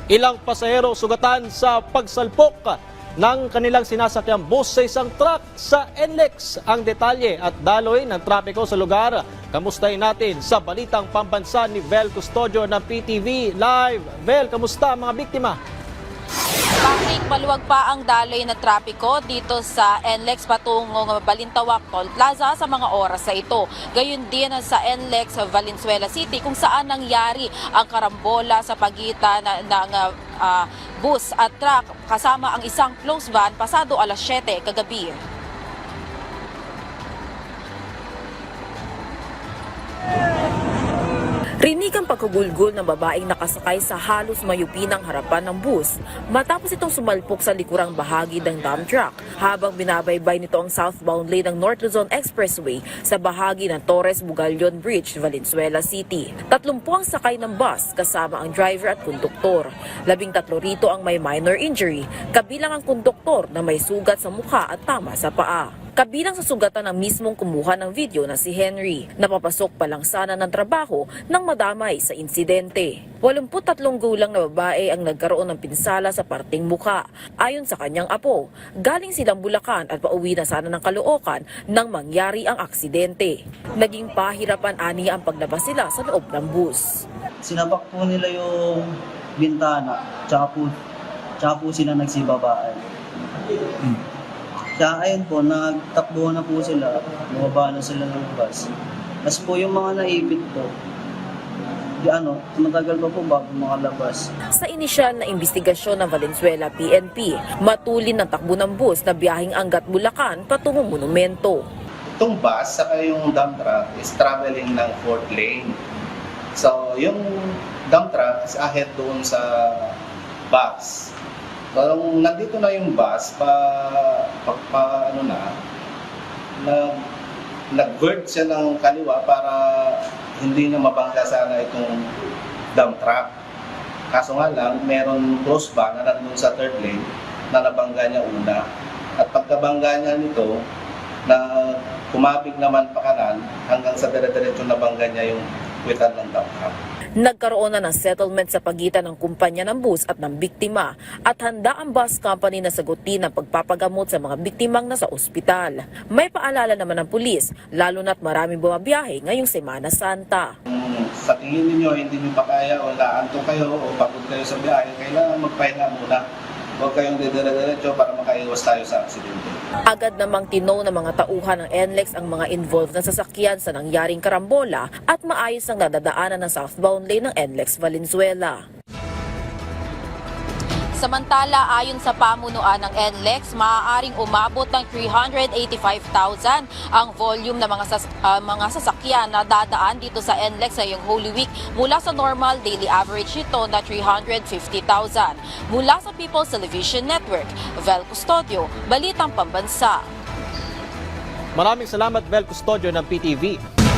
Ilang pasahero sugatan sa pagsalpok ng kanilang sinasakyang bus sa isang truck sa NLEX. Ang detalye at daloy ng trapiko sa lugar, kamustahin natin sa Balitang Pambansa ni Vel Custodio ng PTV Live. Vel, kamusta ang mga biktima? Patrick, maluwag pa ang daloy na trapiko dito sa NLEX patungong Balintawak Toll Plaza sa mga oras na ito. Gayun din sa NLEX Valenzuela City kung saan nangyari ang karambola sa pagitan ng bus at truck kasama ang isang closed van pasado alas 7 kagabi. Rinig ang pagkagulgol ng babaeng nakasakay sa halos mayupinang harapan ng bus matapos itong sumalpok sa likurang bahagi ng dump truck habang binabaybay nito ang southbound lane ng North Luzon Expressway sa bahagi ng Torres Bugallion Bridge, Valenzuela City. 30 ang sakay ng bus kasama ang driver at konduktor. 13 rito ang may minor injury, kabilang ang konduktor na may sugat sa mukha at tama sa paa. Kabilang sa sugatan ng mismong kumuha ng video na si Henry, napapasok pa lang sana ng trabaho nang madamay sa insidente. 83 gulang na babae ang nagkaroon ng pinsala sa parting mukha. Ayon sa kanyang apo, galing silang Bulacan at pauwi na sana ng Caloocan nang mangyari ang aksidente. Naging pahirapan ani ang paglabas sila sa loob ng bus. Sinapak po nila yung bintana, tsaka po sila nagsibabaan. Kaya ayun po, nagtakbo na po sila, bumaba na sila ng bus. Tapos po yung mga naipit po, matagal pa po bago makalabas. Sa inisyal na investigasyon ng Valenzuela PNP, matulin ng takbo ng bus na biyaheng Angat Bulacan patungong monumento. Itong bus saka yung dump truck is traveling ng 4th lane. So yung dump truck is ahead doon sa bus. So nung nandito na yung bus, nag-vert siya ng kaliwa para hindi na mabangga sana itong dump truck. Kaso nga lang, meron close van na nandun sa 3rd lane na nabangga niya una. At pagkabangga niya nito, na kumapig naman pa kanan hanggang sa dire-diretso nabangga niya yung kwitan ng dump truck. Nagkaroon na ng settlement sa pagitan ng kumpanya ng bus at ng biktima at handa ang bus company na sagutin ang pagpapagamot sa mga biktimang nasa ospital. May paalala naman ng pulis, lalo na't maraming bumabiyahe ngayong Semana Santa. Kung sa tingin ninyo hindi nyo pa kaya o naantok kayo o pagod kayo sa biyahe, kailangan magpahinga muna. Huwag kayong dire-diretso para makaiwas tayo sa aksidente. Agad namang tino ng mga tauhan ng NLEX ang mga involved na sasakyan sa nangyaring karambola at maayos ang nadadaanan ng southbound lane ng NLEX Valenzuela. Samantala, ayon sa pamunuan ng NLEX, maaaring umabot ng 385,000 ang volume ng mga sasakyan na dadaan dito sa NLEX ngayong Holy Week mula sa normal daily average nito na 350,000. Mula sa People's Television Network, Vel Custodio, Balitang Pambansa. Maraming salamat, Vel Custodio ng PTV.